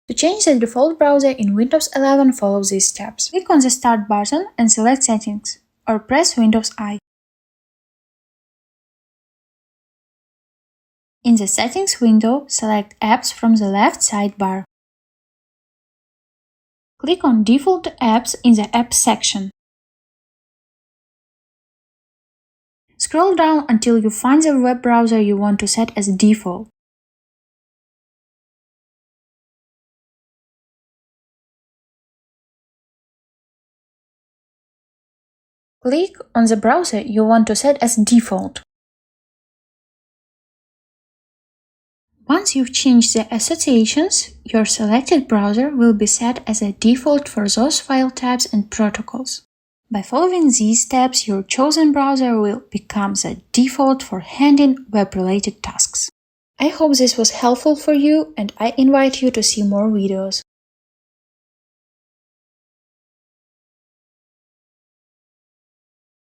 To change the default browser in Windows 11, follow these steps. Click on the Start button and select Settings, or press Windows I. In the Settings window, select Apps from the left sidebar. Click on Default Apps in the Apps section. Scroll down until you find the web browser you want to set as default. Click on the browser you want to set as default. Once you've changed the associations, your selected browser will be set as a default for those file types and protocols. By following these steps, your chosen browser will become the default for handling web-related tasks. I hope this was helpful for you, and I invite you to see more videos.